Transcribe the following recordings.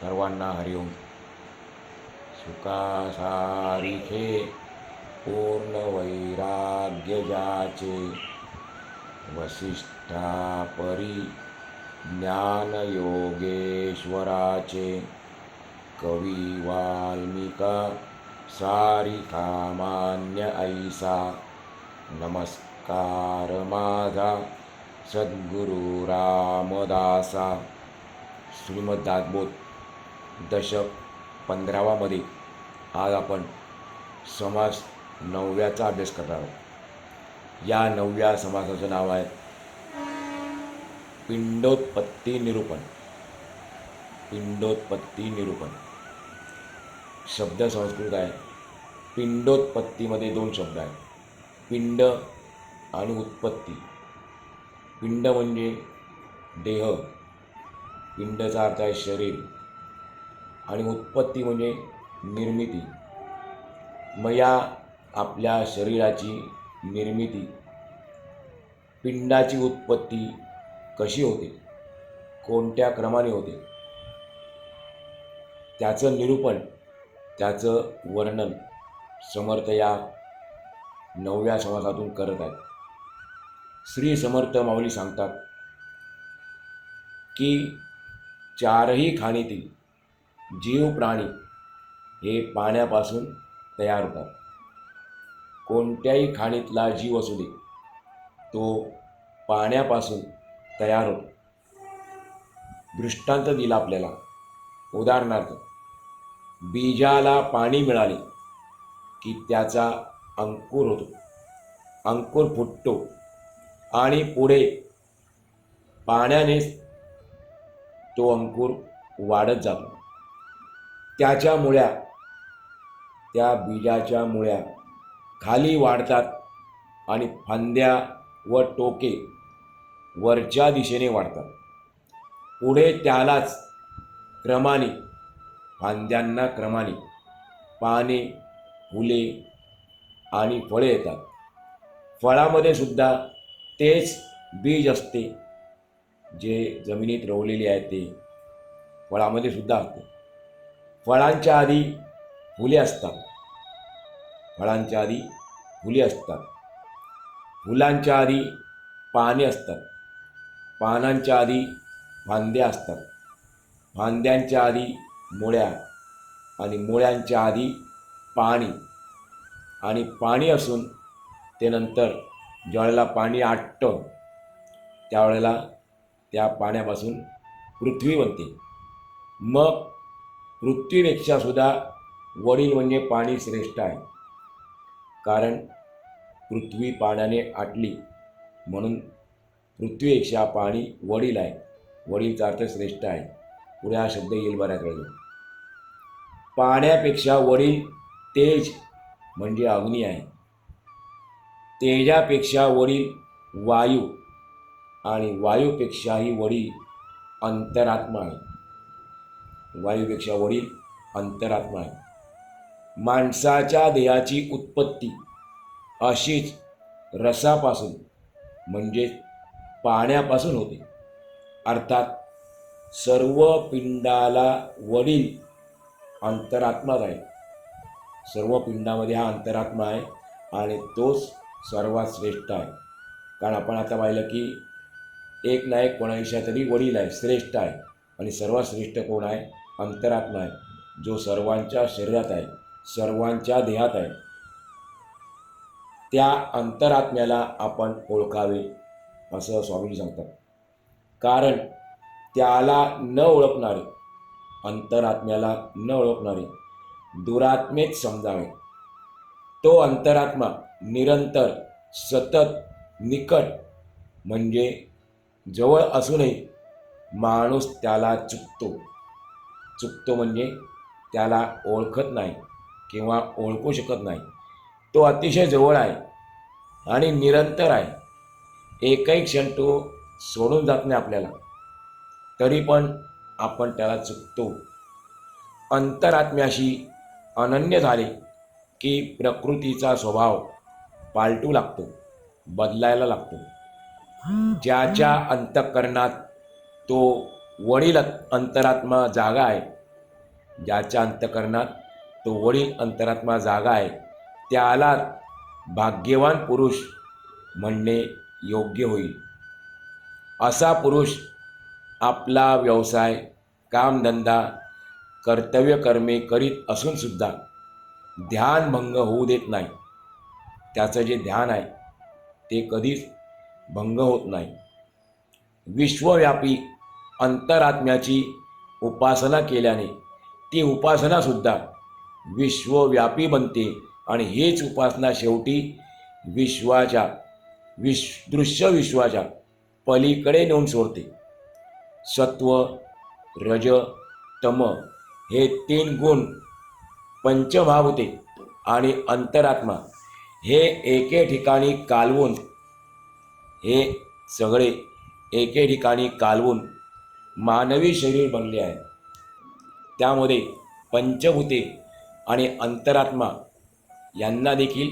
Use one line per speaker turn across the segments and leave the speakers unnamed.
सर्वांना हरिओम. सुखासारिखे पूर्ण वैराग्य ज्याचे, वसिष्ठा परी ज्ञान योगेश्वराचे. कवी वाल्मिका सारिखा मान्य ऐसा, नमस्कार माझा सद्गुरु रामदासा. श्रीमद दासबोध दशक 15 मध्ये आज आपण समास 9व्याचा अभ्यास करणार आहोत. या 9व्या समासाचं नाव आहे पिंडोत्पत्ती निरूपण. पिंडोत्पत्ती निरूपण शब्द संस्कृत आहे. पिंडोत्पत्तीमध्ये 2 शब्द आहेत, पिंड आणि उत्पत्ती. पिंड म्हणजे देह, पिंडचा अर्थ आहे शरीर, आणि उत्पत्ती म्हणजे निर्मिती. मग या आपल्या शरीराची निर्मिती, पिंडाची उत्पत्ती कशी होते, कोणत्या क्रमाने होते, त्याचं निरूपण, त्याचं वर्णन समर्थ या 9व्या समासातून करत आहेत. श्री समर्थ माऊली सांगतात की 4ही खाणीतील जीव प्राणी हे पाण्यापासून तयार होतात. कोणत्याही खाणीतला जीव असू दे, तो पाण्यापासून तयार होतो. दृष्टांत दिला आपल्याला. उदाहरणार्थ, बीजाला पाणी मिळाले की त्याचा अंकुर होतो, अंकुर फुटतो आणि पुढे पाण्याने तो अंकुर वाढत जातो. त्याच्या मुळ्या, त्या बीजाच्या मुळ्या खाली वाढतात आणि फांद्या व टोके वरच्या दिशेने वाढतात. पुढे त्यालाच क्रमाने, फांद्यांना क्रमाने पाने, फुले आणि फळे येतात. फळामध्ये सुद्धा तेच बीज असते जे जमिनीत रोवलेले आहे, ते फळामध्ये सुद्धा असते. फळांच्या आधी फुले असतात, फळांच्या आधी फुले असतात. फुलांच्या आधी पाने असतात, पानांच्या आधी फांद्या असतात, फांद्यांच्या आधी मुळ्या, आणि मुळ्यांच्या आधी पाणी. आणि पाणी असून ते नंतर ज्यावेळेला पाणी आटतं त्यावेळेला त्या पाण्यापासून पृथ्वी बनते. मग पृथ्वीपेक्षा सुद्धा वडील म्हणजे पाणी श्रेष्ठ आहे. कारण पृथ्वी पाण्याने आटली म्हणून पृथ्वीपेक्षा पाणी वडील आहे. वडीलचा अर्थ श्रेष्ठ आहे. पुढे हा शब्द येईल बऱ्याच वेळेला. पाण्यापेक्षा वडील तेज म्हणजे अग्नी आहे. तेजापेक्षा वडील वायू, आणि वायूपेक्षाही वडील अंतरात्मा आहे. वायूपेक्षा वडील अंतरात्मा आहे. माणसाच्या देहाची उत्पत्ती अशीच रसापासून म्हणजे पाण्यापासून होते. अर्थात सर्व पिंडाला वडील अंतरात्माच आहे. सर्व पिंडामध्ये हा अंतरात्मा आहे आणि तोच सर्वात श्रेष्ठ आहे. कारण आपण आता पाहिलं की एक ना एक कोणाविषयी तरी वडील आहे, श्रेष्ठ आहे. आणि सर्वात श्रेष्ठ कोण आहे? अंतरात्मा आहे, जो सर्वांच्या शरीरात आहे, सर्वांच्या देहात आहे. त्या अंतरात्म्याला आपण ओळखावे असं स्वामीजी सांगतात. कारण त्याला न ओळखणारे, अंतरात्म्याला न ओळखणारे दुरात्मेच समजावे. तो अंतरात्मा निरंतर, सतत, निकट म्हणजे जवळ असूनही माणूस त्याला चुकतो. चुकतो म्हणजे त्याला ओळखत नाही किंवा ओळखू शकत नाही. तो अतिशय जवळ आहे आणि निरंतर आहे. एकही क्षण तो सोडून जात नाही आपल्याला, तरी पण आपण त्याला चुकतो. अंतरात्म्याशी अनन्य झाले की प्रकृतीचा स्वभाव पालटू लागतो, बदलायला लागतो. ज्याच्या अंतःकरणात तो वडील अंतरात्मा जागा आहे ज्याच्या अंतःकरणात तो वडील अंतरात्मा जागा आहे त्याला भाग्यवान पुरुष म्हणणे योग्य होईल. असा पुरुष आपला व्यवसाय, कामधंदा, कर्तव्यकर्मे करीत असूनसुद्धा ध्यानभंग होऊ देत नाही. त्याचं जे ध्यान आहे ते कधीच भंग होत नाही. विश्वव्यापी अंतरात्म्याची उपासना केल्याने ती उपासनासुद्धा विश्वव्यापी बनते आणि हीच उपासना शेवटी दृश्य विश्वाच्या पलीकडे नेऊन सोडते. सत्व, रज, तम हे 3 गुण, पंचमहाभूते आणि अंतरात्मा हे एके ठिकाणी कालवून मानवी शरीर बनले आहे. त्यामध्ये पंचभूते आणि अंतरात्मा यांना देखील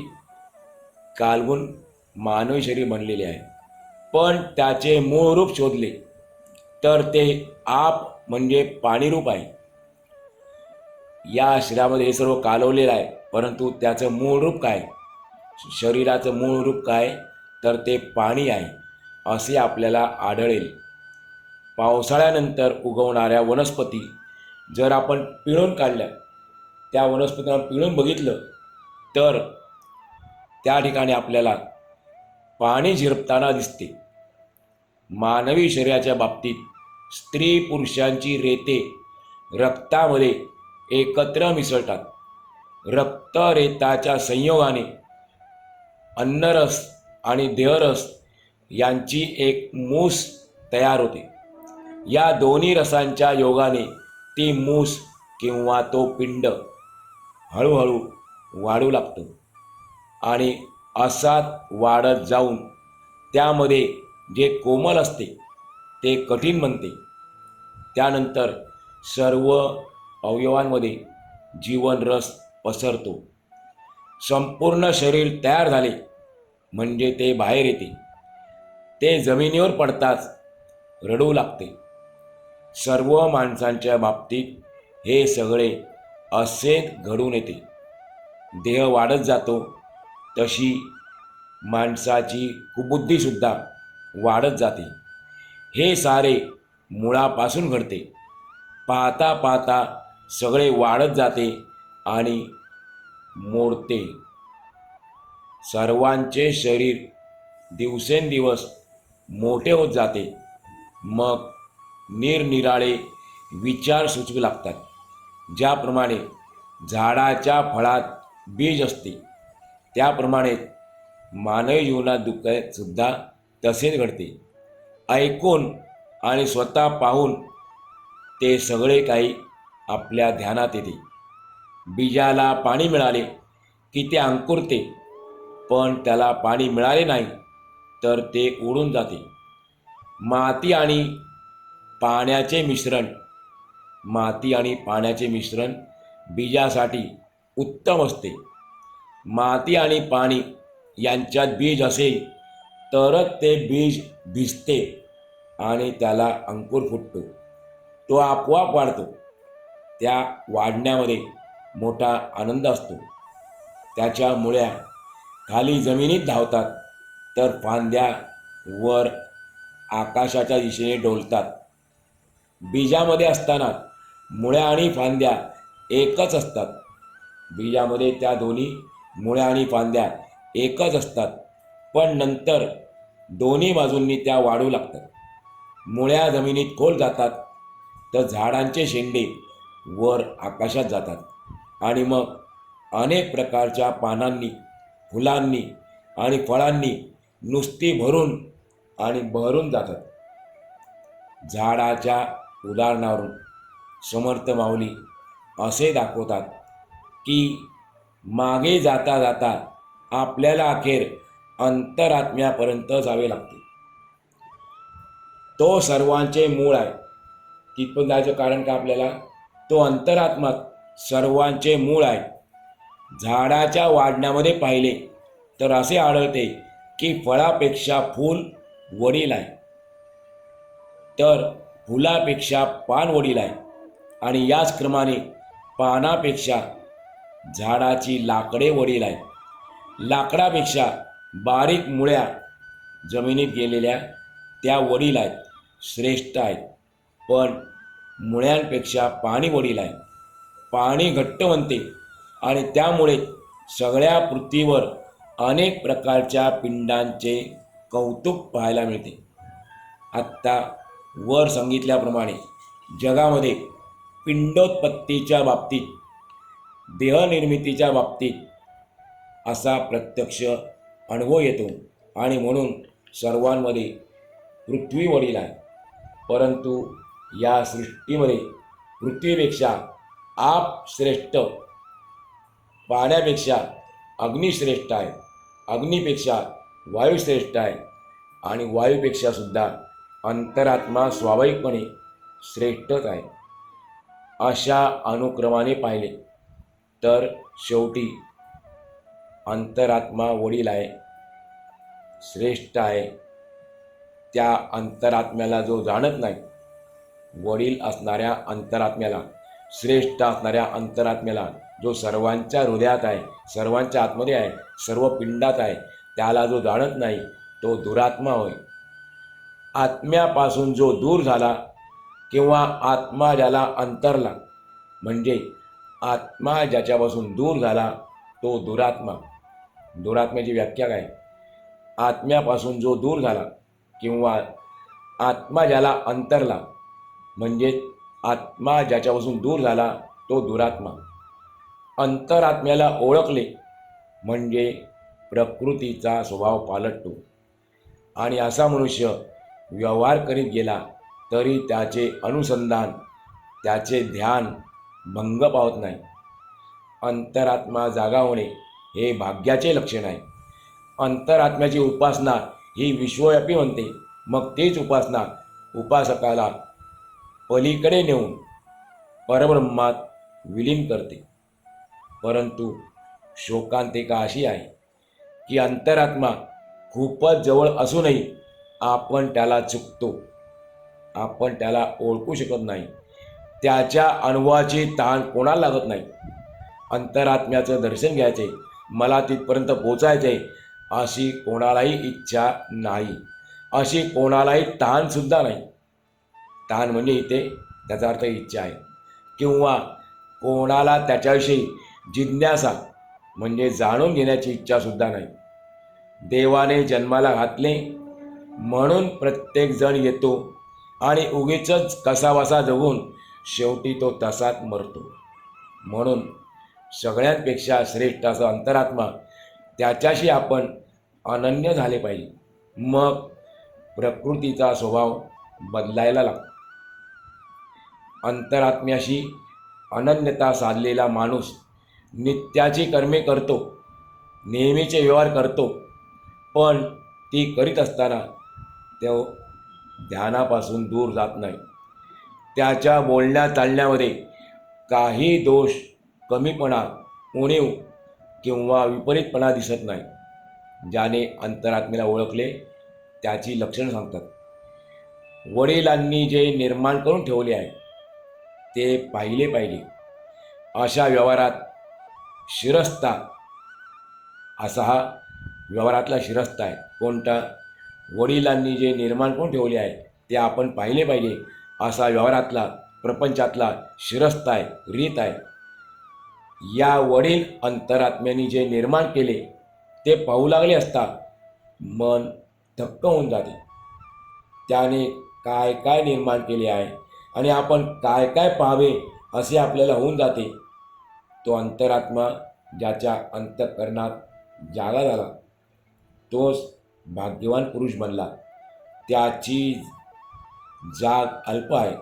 कालवून मानवी शरीर बनलेले आहे. पण त्याचे मूळ रूप शोधले तर ते आप म्हणजे पाणीरूप आहे. या शरीरामध्ये हे सर्व कालवलेलं आहे, परंतु त्याचं मूळ रूप काय, शरीराचं मूळ रूप काय, तर ते पाणी आहे असे आपल्याला आढळेल. पावसाळ्यानंतर उगवणाऱ्या वनस्पती जर आपण पिळून काढल्या, त्या वनस्पतीला पिळून बघितलं तर त्या ठिकाणी आपल्याला पाणी झिरपताना दिसते. मानवी शरीराच्या बाबतीत स्त्री पुरुषांची रेते रक्तामध्ये एकत्र मिसळतात. रक्त रेताच्या संयोगाने अन्नरस आणि देहरस यांची एक मूस तयार होते. या दोन्ही रसांच्या योगाने ती मूस किंवा तो पिंड हळूहळू वाढू लागतो आणि असाच वाढत जाऊन त्यामध्ये जे कोमल असते ते कठीण बनते. त्यानंतर सर्व अवयवांमध्ये जीवनरस पसरतो. संपूर्ण शरीर तयार झाले म्हणजे ते बाहेर येते. ते जमिनीवर पडताच रडू लागते. सर्व माणसांच्या बाबतीत हे सगळे असेच घडून येते. देह वाढत जातो तशी माणसाची कुबुद्धीसुद्धा वाढत जाते. हे सारे मुळापासून घडते. पाहता पाहता सगळे वाढत जाते आणि मोडते. सर्वांचे शरीर दिवसेंदिवस मोठे होत जाते. मग निरनिराळे विचार सुचू लागतात. ज्याप्रमाणे झाडाच्या फळात बीज असते त्याप्रमाणे मानवी जीवनात दुःख सुद्धा तसेच घडते. ऐकून आणि स्वतः पाहून ते सगळे काही आपल्या ध्यानात येते. बीजाला पाणी मिळाले की ते अंकुरते, पण त्याला पाणी मिळाले नाही तर ते उडून जाते. माती आणि पाण्याचे मिश्रण बीजासाठी उत्तम असते. माती आणि पाणी यांच्यात बीज असेल तरच ते बीज भिजते आणि त्याला अंकुर फुटतो. तो आपोआप वाढतो. त्या वाढण्यामध्ये मोठा आनंद असतो. त्याच्या मुळ्या खाली जमिनीत धावतात तर फांद्या वर आकाशाच्या दिशेने डोलतात. बीजामध्ये असताना मुळ्या आणि फांद्या एकच असतात. बीजामध्ये त्या दोन्ही मुळ्या आणि फांद्या एकच असतात, पण नंतर दोन्ही बाजूंनी त्या वाढू लागतात. मुळ्या जमिनीत खोल जातात तर झाडांचे शेंडे वर आकाशात जातात आणि मग अनेक प्रकारच्या पानांनी, फुलांनी आणि फळांनी नुसती भरून आणि बहरून जातात. झाडाच्या उदाहरणावरून समर्थ माऊली असे दाखवतात की मागे जाता जाता आपल्याला अखेर अंतरात्म्यापर्यंत जावे लागते. तो सर्वांचे मूळ आहे. तिथपर्यंत जायचं कारण का आपल्याला? तो अंतरात्मा सर्वांचे मूळ आहे. झाडाच्या वाढण्यामध्ये पाहिले तर असे आढळते की फळापेक्षा फूल वडील आहे, तर फुलापेक्षा पान वडील आहे. आणि याच क्रमाने पानापेक्षा झाडाची लाकडे वडील आहे. लाकडापेक्षा बारीक मुळ्या जमिनीत गेलेल्या त्या वडील आहेत, श्रेष्ठ आहेत. पण मुळ्यांपेक्षा पाणी वडील आहे. पाणी घट्ट बनते आणि त्यामुळे सगळ्या पृथ्वीवर अनेक प्रकारच्या पिंडांचे कौतुक पाहायला मिळते. आत्ता वर सांगितल्याप्रमाणे जगामध्ये पिंडोत्पत्तीच्या बाबतीत, देहनिर्मितीच्या बाबतीत असा प्रत्यक्ष अनुभव येतो आणि म्हणून सर्वांमध्ये पृथ्वी वडील आहे. परंतु या सृष्टीमध्ये पृथ्वीपेक्षा आप श्रेष्ठ, पाण्यापेक्षा अग्नी श्रेष्ठ आहे, अग्नीपेक्षा वायू श्रेष्ठ आहे आणि वायूपेक्षा सुद्धा अंतरात्मा स्वाभाविकपणे श्रेष्ठच आहे. अशा अनुक्रमाने पाहिले तर शेवटी अंतरात्मा वडील आहे, श्रेष्ठ आहे. त्या अंतरात्म्याला जो जाणत नाही, वडील असणाऱ्या अंतरात्म्याला, श्रेष्ठ असणाऱ्या अंतरात्म्याला, जो सर्वांच्या हृदयात आहे, सर्वांच्या आतमध्ये आहे, सर्व पिंडात आहे, त्याला जो जाणत नाही तो दुरात्मा होय. आत्म्यापासून जो दूर झाला किंवा आत्मा ज्याला अंतरला, म्हणजे आत्मा ज्याच्यापासून दूर झाला तो दुरात्मा. दुरात्म्याची व्याख्या काय? आत्म्यापासून जो दूर झाला किंवा आत्मा ज्याला अंतरला, म्हणजे आत्मा ज्याच्यापासून दूर झाला तो दुरात्मा. अंतरात्म्याला ओळखले म्हणजे प्रकृतीचा स्वभाव पालटतो आणि असा मनुष्य व्यवहार करीत गेला तरी त्याचे अनुसंधान, त्याचे ध्यान भंग पावत नाही. अंतरात्मा जागा होणे हे भाग्याचे लक्षण आहे. अंतरात्म्याची उपासना ही विश्वव्यापी म्हणते. मग तीच उपासना उपासकाला पलीकडे नेऊन परब्रह्मात विलीन करते. परंतु शोकांतिका अशी आहे की अंतरात्मा खूपच जवळ असूनही आपण त्याला चुकतो, आपण त्याला ओळखू शकत नाही. त्याच्या अनुभवाची ताण कोणाला लागत नाही. अंतरात्म्याचं दर्शन घ्यायचे, मला तिथपर्यंत पोचायचे अशी कोणालाही इच्छा नाही, अशी कोणालाही ताणसुद्धा नाही. ताण म्हणजे इथे त्याचा अर्थ इच्छा आहे, किंवा कोणाला त्याच्याविषयी जिज्ञासा म्हणजे जाणून घेण्याची इच्छासुद्धा नाही. देवाने जन्माला घातले म्हणून प्रत्येकजण येतो आणि उगीचच कसाबसा जगून शेवटी तो तसाच मरतो. म्हणून सगळ्यांपेक्षा श्रेष्ठ असा अंतरात्मा, त्याच्याशी आपण अनन्य झाले पाहिजे. मग प्रकृतीचा स्वभाव बदलायला लागतो. अंतरात्म्याशी अनन्यता साधलेला माणूस नित्याची कर्मे करतो, नेहमीचे व्यवहार करतो, पण ती करीत असताना तो ध्यानापासून दूर जात नाही. त्याच्या बोलण्या चालण्यामध्ये काही दोष, कमीपणा, उणीव किंवा विपरीतपणा दिसत नाही. ज्याने अंतरात्म्याला ओळखले त्याची लक्षणं सांगतात. वडिलांनी जे निर्माण करून ठेवले आहे ते पाहिले पाहिजे. अशा व्यवहारात शिरस्ता, असा हा व्यवहारातला शिरस्ता आहे. कोणता? वडिलांनी जे निर्माण करून ठेवले आहे ते आपण पाहिले पाहिजे, असा व्यवहारातला, प्रपंचातला शिरस्ता आहे, रीत आहे. या वडील अंतरात्म्यांनी जे निर्माण केले ते पाहू लागले असता मन थक्क होऊन जाते. त्याने काय काय निर्माण केले आहे आणि आपण काय काय पाहावे असे आपल्याला होऊन जाते. तो अंतरात्मा ज्याच्या अंतःकरणात जागा झाला तोच भाग्यवान पुरुष बनला. त्याची जाग अल्प आहे.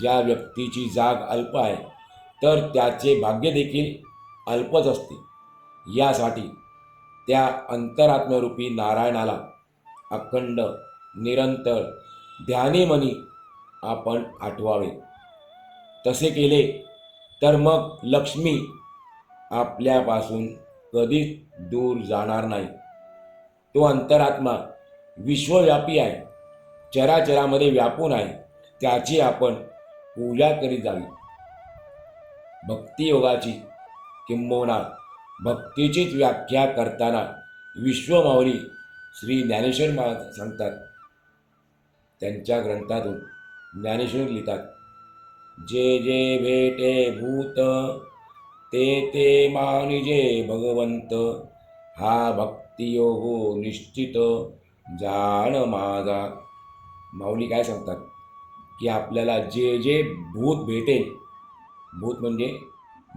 ज्या व्यक्तीची जाग अल्प आहे तर त्याचे भाग्य देखील अल्पच असते. यासाठी त्या अंतरात्म्यरूपी नारायणाला अखंड निरंतर ध्यानीमनी आपण आठवावे. तसे केले तर मग लक्ष्मी आपल्यापासून कधीच दूर जाणार नाही. तो अंतरात्मा विश्वव्यापी आहे, चराचरामध्ये व्यापून आहे. त्याची आपण पूजा करीत जावी. भक्तियोगाची किंबहुना भक्तीचीच व्याख्या करताना विश्वमाऊली श्री ज्ञानेश्वर महाराज सांगतात. त्यांच्या ग्रंथातून ज्ञानेश्वर लिहितात, जे जे भेटे भूत ते ते मानिजे भगवंत, हा भक्तियोगो निश्चित जाण माझा. माऊली काय सांगतात की आपल्याला जे जे भूत भेटेल, भूत म्हणजे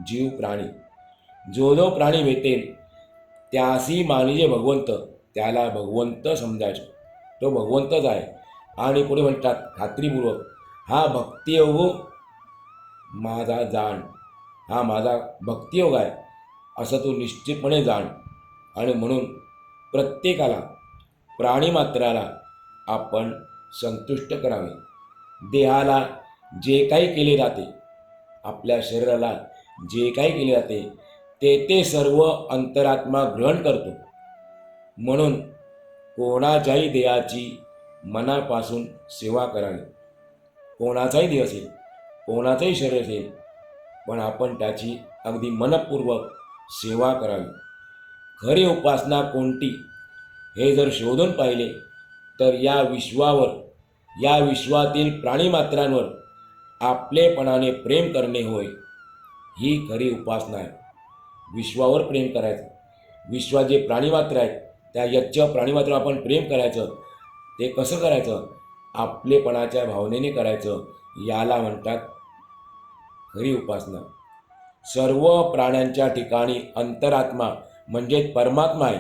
जीव प्राणी, जो जो प्राणी भेटेल त्यासी मानिजे भगवंत, त्याला भगवंत समजायचं, तो भगवंतच आहे. आणि पुढे म्हणतात खात्रीपूर्वक, हा भक्तियोग माझा जाण, हा माझा भक्तियोग आहे असं तू निश्चितपणे जाण. आणि म्हणून प्रत्येकाला, प्राणीमात्राला आपण संतुष्ट करावे. देहाला जे काही केले जाते, आपल्या शरीराला जे काही केले जाते ते ते सर्व अंतरात्मा ग्रहण करतो. म्हणून कोणाच्याही देहाची मनापासून सेवा करावी. कोणाचाही देह असेल, कोणाचंही शरीर असेल, पण आपण त्याची अगदी मनपूर्वक सेवा करावी. खरी उपासना कोणती हे जर शोधून पाहिले तर या विश्वावर, या विश्वातील प्राणीमात्रांवर आपलेपणाने प्रेम करणे होय, ही खरी उपासना आहे. विश्वावर प्रेम करायचं, विश्वात जे प्राणीमात्र आहेत त्या यच्च प्राणीमात्र आपण प्रेम करायचं. ते कसं करायचं? आपलेपणाच्या भावनेने करायचं. याला म्हणतात खरी उपासना. सर्व प्राण्यांच्या ठिकाणी अंतरात्मा म्हणजे परमात्मा आहे.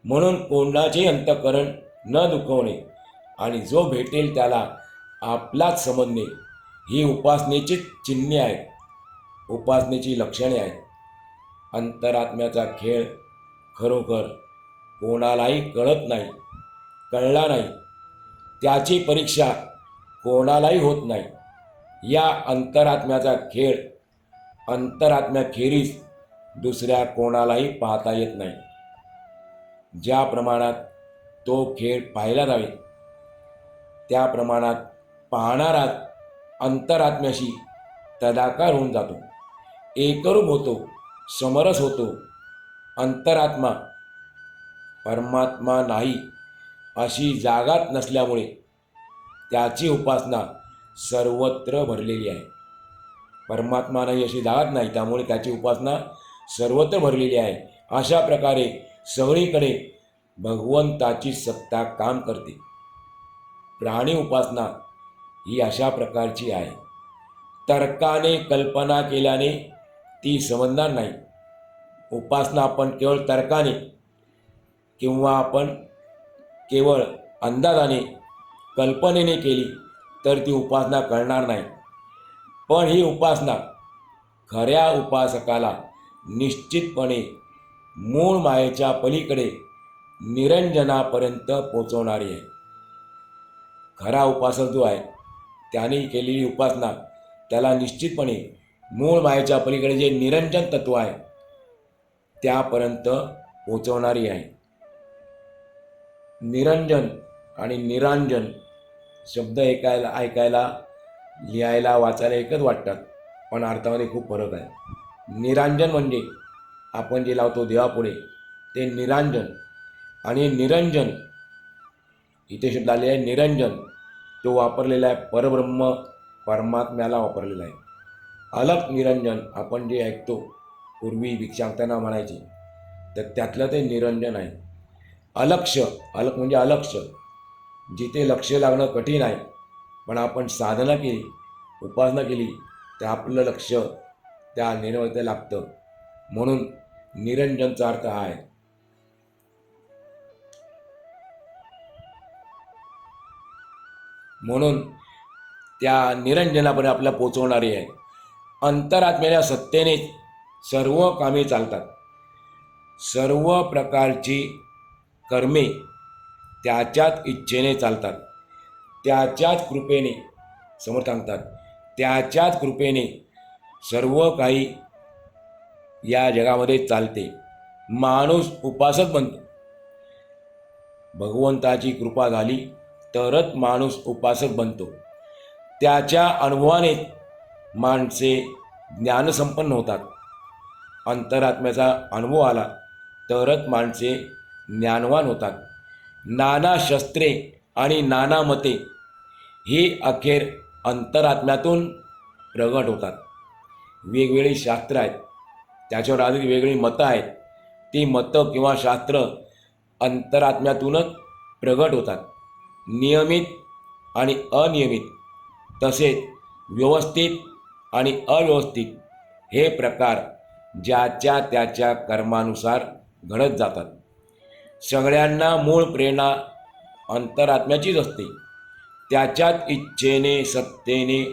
म्हणून कोणाचेही अंतःकरण न दुखवणे आणि जो भेटेल त्याला आपलाच समजणे ही उपासनेची चिन्हे आहेत, उपासनेची लक्षणे आहेत. अंतरात्म्याचा खेळ खरोखर कोणालाही कळत नाही, कळला नाही, त्याची परीक्षा कोणालाही होत नाही. या अंतरात्म्याचा खेळ अंतरात्म्याखेरीज दुसऱ्या कोणालाही पाहता येत नाही. ज्या प्रमाणात तो खेळ पाहिला जावे त्या प्रमाणात पाहणारा अंतरात्म्याशी तदाकार होऊन जातो, एकरूप होतो, समरस होतो. अंतरात्मा परमात्मा नाही अशी जागाच नसल्यामुळे त्याची उपासना सर्वत्र भरलेली आहे. परमात्मा नाही अशी जागाच नाही, त्यामुळे त्याची उपासना सर्वत्र भरलेली आहे. अशा प्रकारे सगळीकडे भगवंताची सत्ता काम करते. प्राणी उपासना ही अशा प्रकारची आहे. तर्काने कल्पना केल्याने ती समजणार नाही. उपासना आपण केवळ तर्काने किंवा आपण केवळ अंदाजाने, कल्पनेने केली तर ती उपासना कळणार नाही. पण ही उपासना खऱ्या उपासकाला निश्चितपणे मूळ मायेच्या पलीकडे निरंजनापर्यंत पोचवणारी आहे. खरा उपासक जो आहे त्याने केलेली उपासना त्याला निश्चितपणे मूळ मायेच्या पलीकडे जे निरंजन तत्व आहे त्यापर्यंत पोचवणारी आहे. निरंजन आणि निरांजन शब्द ऐकायला, लिहायला, वाचायला एकच वाटतात, पण अर्थामध्ये खूप फरक आहे. निरांजन म्हणजे आपण जे लावतो देवापुढे ते निरांजन, आणि निरंजन इथे शब्द आले आहे निरंजन, तो वापरलेला आहे परब्रह्म परमात्म्याला वापरलेला आहे. अलग निरंजन आपण जे ऐकतो, पूर्वी भिक्षांगताना म्हणायचे, तर त्यातलं ते निरंजन आहे. अलक्ष, अलग म्हणजे अलक्ष, जिथे लक्ष लागणं कठीण आहे, पण आपण साधना केली, उपासना केली तर आपलं लक्ष त्या निर्मळतेला लागतं. म्हणून निरंजनचा अर्थ हा आहे. म्हणून त्या निरंजनापर्यंत आपल्याला पोचवणारी आहे. अंतरात्म्याच्या सत्तेने सर्व कामे चालतात. सर्व प्रकारची कर्मे त्याच्याच इच्छेने चालतात, त्याच्याच कृपेने, समोर सांगतात, त्याच्याच कृपेने सर्व काही या जगामध्ये चालते. माणूस उपासक बनतो. भगवंताची कृपा झाली तरच माणूस उपासक बनतो. त्याच्या अनुभवाने माणसे ज्ञानसंपन्न होतात. अंतरात्म्याचा अनुभव आला तरच माणसे ज्ञानवान होतात. नाना शस्त्रे आणि नाना मते ही अखेर अंतरात्म्यातून प्रगट होतात. वेगवेगळी शास्त्र आहेत, त्याच्यावर आधारित वेगळी मतं आहेत. ती मतं किंवा शास्त्र अंतरात्म्यातूनच प्रगट होतात. नियमित आणि अनियमित तसेच व्यवस्थित आणि अव्यवस्थित हे प्रकार ज्याच्या त्याच्या कर्मानुसार घडत जातात. सगळ्यांना मूळ प्रेरणा अंतरात्म्याचीच असते. त्याच्यात इच्छेने, सत्तेने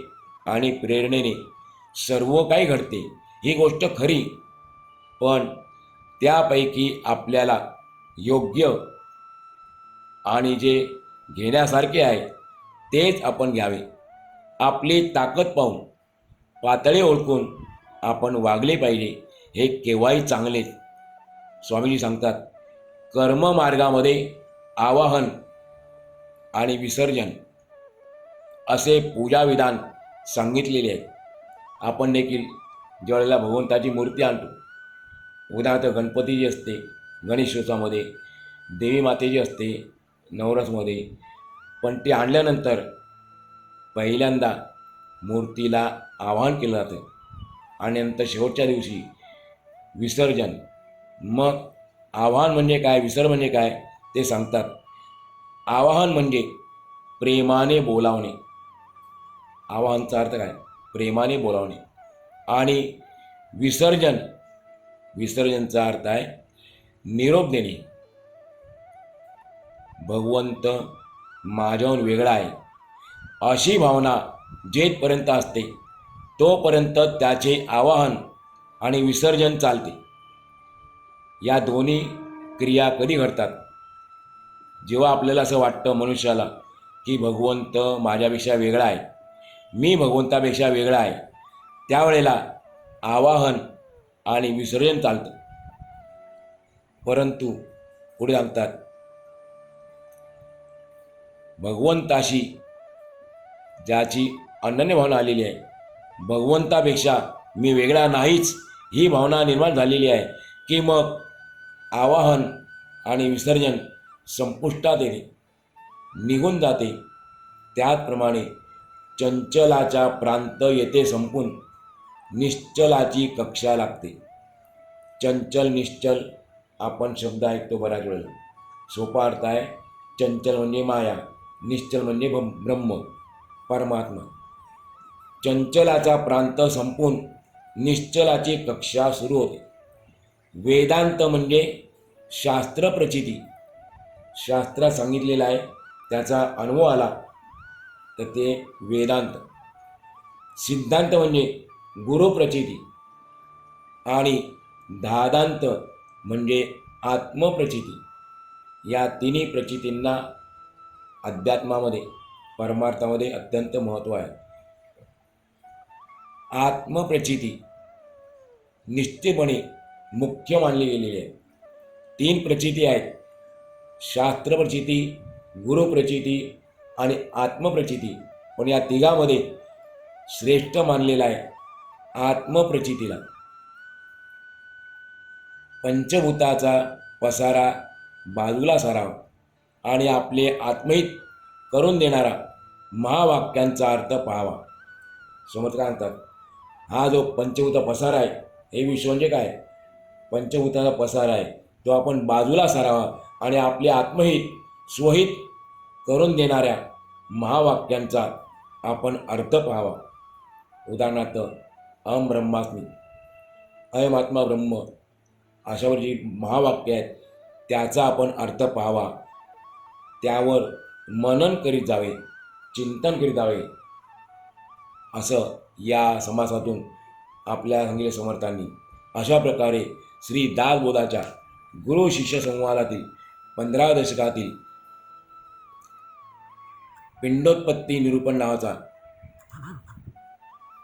आणि प्रेरणेने सर्व काही घडते, ही गोष्ट खरी. पण त्यापैकी आपल्याला योग्य आणि जे घेण्यासारखे आहे तेच आपण घ्यावे. आपली ताकद पाहून, पातळी ओळखून आपण वागले पाहिजे, हे केव्हाही चांगलेच. स्वामीजी सांगतात, कर्ममार्गामध्ये आवाहन आणि विसर्जन असे पूजाविधान सांगितलेले आहेत. आपण देखील ज्यावेळेला भगवंताची मूर्ती आणतो, उदाहरणार्थ गणपतीची असते गणेशोत्सवामध्ये, देवी मातेची असते नवरसमध्ये, पण ती आणल्यानंतर पहिल्यांदा मूर्तीला आवाहन केलं जातं आणि नंतर शेवटच्या दिवशी विसर्जन. मग आवाहन म्हणजे काय, विसर्जन म्हणजे काय ते सांगतात. आवाहन म्हणजे प्रेमाने बोलावणे. आवाहनचा अर्थ काय, प्रेमाने बोलावणे. आणि विसर्जन, विसर्जनचा अर्थ आहे निरोप देणे. भगवंत माझ्याहून वेगळा आहे अशी भावना जेथपर्यंत असते तोपर्यंत त्याचे आवाहन आणि विसर्जन चालते. या दोन्ही क्रिया कधी घडतात, जेव्हा आपल्याला असं वाटतं मनुष्याला की भगवंत माझ्यापेक्षा वेगळा आहे, मी भगवंतापेक्षा वेगळा आहे, त्यावेळेला आवाहन आणि विसर्जन चालतं. परंतु पुढे सांगतात, भगवंताशी ज्याची अनन्य भावना आलेली आहे, भगवंतापेक्षा मी वेगळा नाहीच ही भावना निर्माण झालेली आहे, की मग आवाहन आणि विसर्जन संपुष्टात येते, निघून जाते. त्याचप्रमाणे चंचलाचा प्रांत येथे संपून निश्चलाची कक्षा लागते. चंचल, निश्चल आपण शब्द ऐकतो बऱ्याच वेळेला. सोपा अर्थ आहे, चंचल म्हणजे माया, निश्चल म्हणजे ब्रह्म परमात्मा. चंचलाचा प्रांत संपून निश्चलाची कक्षा सुरू होते. वेदांत म्हणजे शास्त्र प्रचिती. शास्त्रात सांगितलेलं आहे, त्याचा अनुभव आला तर ते वेदांत. सिद्धांत म्हणजे गुरुप्रचिती आणि धादांत म्हणजे आत्मप्रचिती. या तिन्ही प्रचितींना अध्यात्मामध्ये, परमार्थामध्ये अत्यंत महत्त्व आहे. आत्मप्रचिती निश्चितपणे मुख्य मानली गेलेली आहे. 3 प्रचिती आहेत, शास्त्रप्रचिती, गुरुप्रचिती आणि आत्मप्रचिती. पण या तिघामध्ये श्रेष्ठ मानलेला आहे आत्मप्रचितीला. पंचभूताचा पसारा बाजूला सारावा आणि आपले आत्महित करून देणारा महावाक्यांचा अर्थ पाहावा. समज काय म्हणतात, हा जो पंचभूता पसारा आहे, हे विश्व म्हणजे काय, पंचभूताचा पसारा आहे, तो आपण बाजूला सारावा आणि आपले आत्महित स्वहित करून देणाऱ्या महावाक्यांचा आपण अर्थ पाहावा. उदाहरणार्थ, अहम ब्रह्मास्मी, अयमात्मा ब्रह्म, अशावर जी महावाक्य आहेत त्याचा आपण अर्थ पाहावा. त्यावर मनन करीत जावे, चिंतन करीत जावे, असं या समासातून आपल्या सांगितले समर्थांनी. अशा प्रकारे श्री दासबोधाच्या गुरु शिष्य संवादातील 15व्या दशकातील पिंडोत्पत्ती निरूपण नावाचा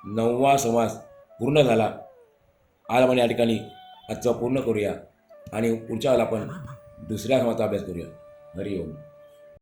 9वा समास पूर्ण झाला. आज आपण या ठिकाणी आजचा पूर्ण करूया आणि पुढच्या वेळेला आपण दुसऱ्या समासाचा अभ्यास करूया. हरि ओम.